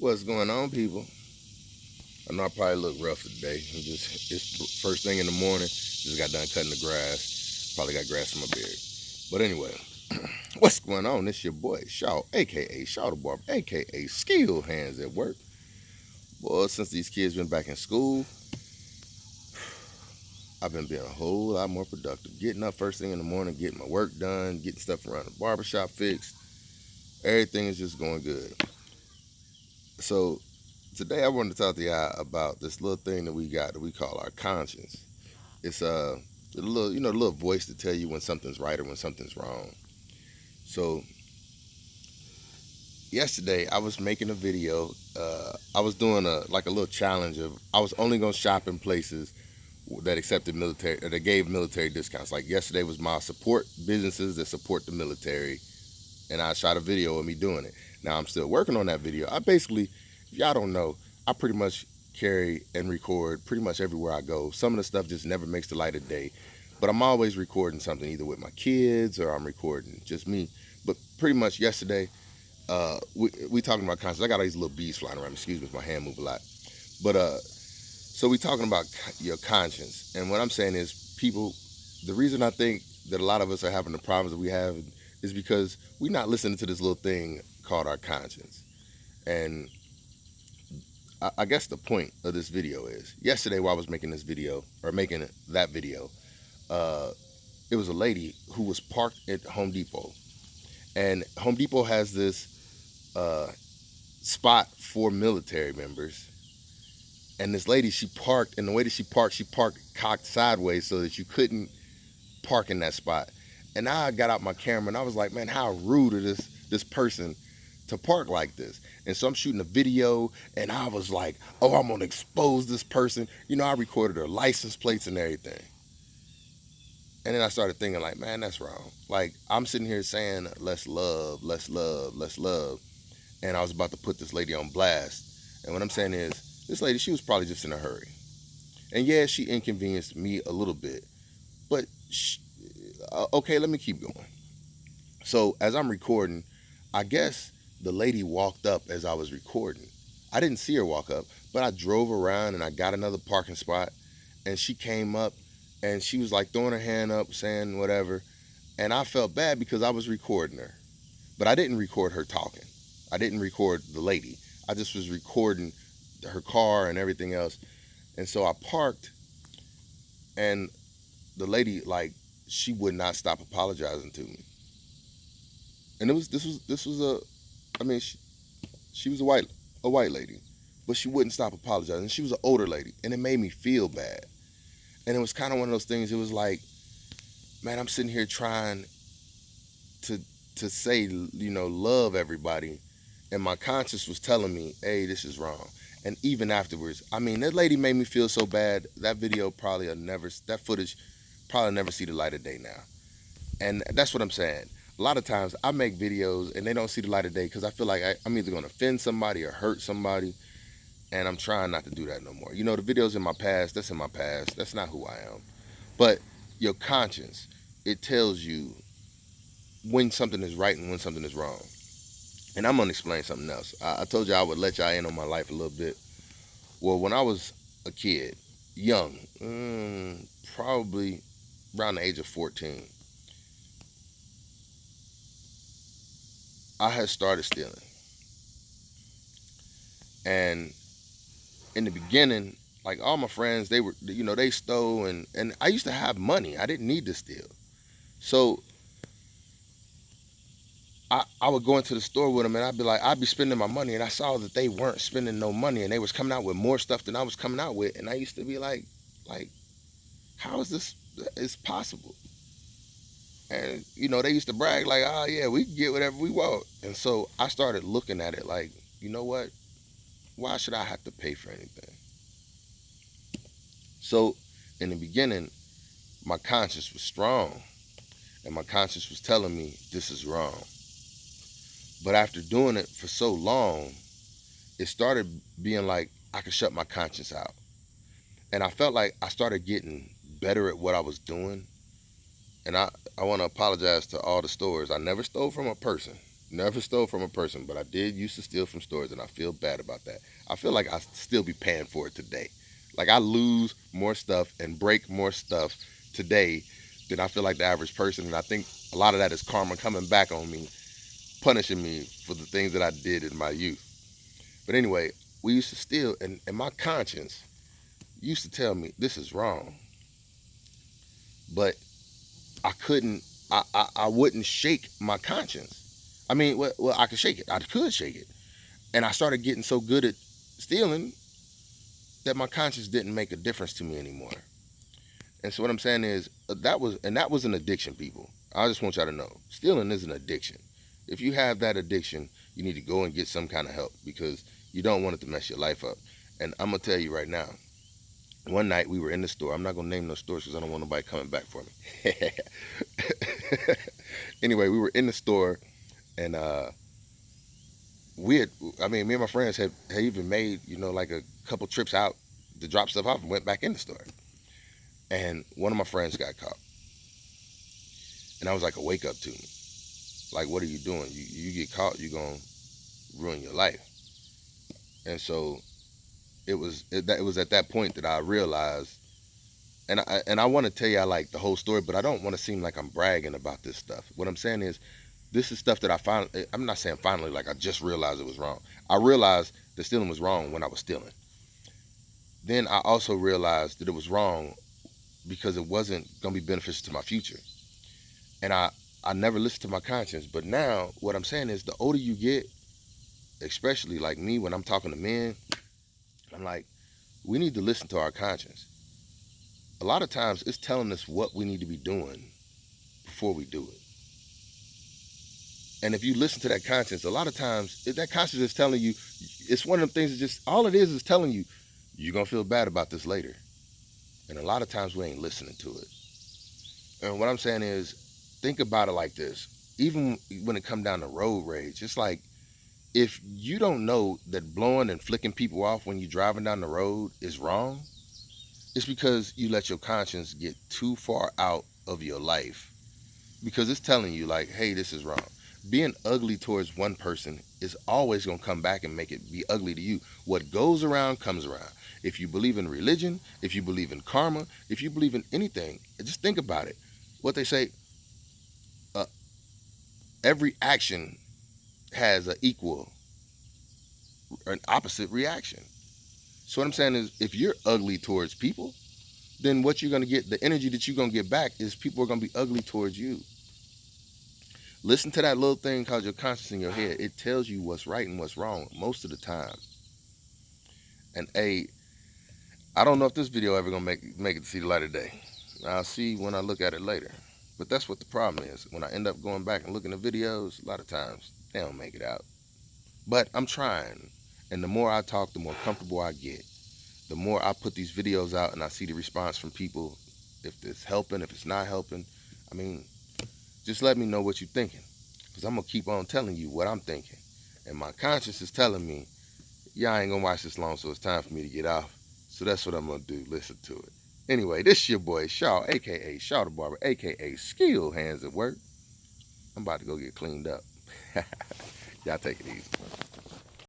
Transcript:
What's going on, people? I know I probably look rough today. It's first thing in the morning. Just got done cutting the grass. Probably got grass in my beard. But anyway, what's going on? It's your boy Shaw, aka Shaw the Barber, aka Skill Hands at Work. Boy, since these kids been back in school, I've been being a whole lot more productive. Getting up first thing in the morning, getting my work done, getting stuff around the barbershop fixed. Everything is just going good. So today I wanted to talk to y'all about this little thing that we got that we call our conscience. It's a little, the little voice to tell you when something's right or when something's wrong. So yesterday I was making a video. I was doing a little challenge of I was only gonna shop in places that accepted military or that gave military discounts. Like yesterday was my support businesses that support the military, and I shot a video of me doing it. Now I'm still working on that video. I basically, if y'all don't know, I pretty much carry and record pretty much everywhere I go. Some of the stuff just never makes the light of day, but I'm always recording something either with my kids or I'm recording just me. But pretty much yesterday, we talking about conscience. I got all these little bees flying around. Excuse me if my hand move a lot. But so we talking about your conscience, and what I'm saying is, people, the reason I think that a lot of us are having the problems that we have is because we're not listening to this little thing called our conscience. And I guess the point of this video is, yesterday while I was making this video, or making that video, it was a lady who was parked at Home Depot. And Home Depot has this spot for military members. And this lady, she parked, and the way that she parked cocked sideways so that you couldn't park in that spot. And I got out my camera and I was like, man, how rude of this person to park like this. And so I'm shooting a video and I was like, oh, I'm gonna expose this person. I recorded her license plates and everything. And then I started thinking like, man, that's wrong. Like, I'm sitting here saying, let's love, let's love, let's love. And I was about to put this lady on blast. And what I'm saying is, this lady, she was probably just in a hurry. And yeah, she inconvenienced me a little bit. But, okay, let me keep going. So as I'm recording, I guess the lady walked up as I was recording. I didn't see her walk up, but I drove around and I got another parking spot. And she came up and she was like throwing her hand up, saying whatever. And I felt bad because I was recording her. But I didn't record her talking. I didn't record the lady. I just was recording her car and everything else. And so I parked, and the lady, like, she would not stop apologizing to me. And this was she was a white lady, but she wouldn't stop apologizing. She was an older lady, and it made me feel bad. And it was kind of one of those things. It was like, man, I'm sitting here trying to say, love everybody, and my conscience was telling me, hey, this is wrong. And even afterwards, that lady made me feel so bad. That video that footage probably never see the light of day now. And that's what I'm saying. A lot of times I make videos and they don't see the light of day because I feel like I'm either going to offend somebody or hurt somebody. And I'm trying not to do that no more. The videos in my past, that's in my past. That's not who I am. But your conscience, it tells you when something is right and when something is wrong. And I'm going to explain something else. I told you I would let y'all in on my life a little bit. Well, when I was a kid, young, probably around the age of 14, I had started stealing. And in the beginning, like all my friends, they stole, and I used to have money. I didn't need to steal. So I would go into the store with them, and I'd be spending my money, and I saw that they weren't spending no money, and they was coming out with more stuff than I was coming out with, and I used to be like, how is this possible? And they used to brag like, oh yeah, we can get whatever we want. And so I started looking at it like, you know what? Why should I have to pay for anything? So in the beginning, my conscience was strong, and my conscience was telling me this is wrong. But after doing it for so long, it started being like I could shut my conscience out. And I felt like I started getting better at what I was doing. And I want to apologize to all the stores. I never stole from a person. Never stole from a person, but I did used to steal from stores, and I feel bad about that. I feel like I still be paying for it today. Like I lose more stuff and break more stuff today than I feel like the average person, and I think a lot of that is karma coming back on me, punishing me for the things that I did in my youth. But anyway, we used to steal, and my conscience used to tell me this is wrong, but I couldn't. I wouldn't shake my conscience. I mean, well, I could shake it. I could shake it, and I started getting so good at stealing that my conscience didn't make a difference to me anymore. And so what I'm saying is that was an addiction, people. I just want y'all to know, stealing is an addiction. If you have that addiction, you need to go and get some kind of help because you don't want it to mess your life up. And I'm gonna tell you right now. One night we were in the store. I'm not gonna name no stores because I don't want nobody coming back for me. Anyway, we were in the store, and me and my friends had even made, like a couple trips out to drop stuff off and went back in the store. And one of my friends got caught. And I was like a wake up to me. Like, what are you doing? You get caught, you're going to ruin your life. And so it was at that point that I realized, and I want to tell you like the whole story, but I don't want to seem like I'm bragging about this stuff. What I'm saying is, this is stuff that I'm not saying finally, like I just realized it was wrong. I realized that stealing was wrong when I was stealing. Then I also realized that it was wrong because it wasn't going to be beneficial to my future. And I never listened to my conscience. But now what I'm saying is the older you get, especially like me when I'm talking to men, I'm like, we need to listen to our conscience. A lot of times it's telling us what we need to be doing before we do it. And if you listen to that conscience, a lot of times that conscience is telling you, it's one of them things that just, all it is telling you, you're going to feel bad about this later. And a lot of times we ain't listening to it. And what I'm saying is, think about it like this. Even when it comes down to road rage, it's like, if you don't know that blowing and flicking people off when you're driving down the road is wrong, it's because you let your conscience get too far out of your life. Because it's telling you like, hey, this is wrong. Being ugly towards one person is always going to come back and make it be ugly to you. What goes around comes around. If you believe in religion, if you believe in karma, if you believe in anything, just think about it. What they say, every action has an opposite reaction. So what I'm saying is, if you're ugly towards people, then what you're going to get, the energy that you're going to get back is people are going to be ugly towards you. Listen to that little thing called your conscience in your head. It tells you what's right and what's wrong most of the time. And I don't know if this video ever gonna make it to see the light of day. I'll see when I look at it later. But that's what the problem is. When I end up going back and looking at videos, a lot of times they don't make it out. But I'm trying. And the more I talk, the more comfortable I get. The more I put these videos out and I see the response from people, if it's helping, if it's not helping, I mean, just let me know what you're thinking. Because I'm going to keep on telling you what I'm thinking. And my conscience is telling me, y'all ain't going to watch this long, so it's time for me to get off. So that's what I'm going to do. Listen to it. Anyway, this is your boy Shaw, a.k.a. Shaw the Barber, a.k.a. Skilled Hands at Work. I'm about to go get cleaned up. Y'all take it easy.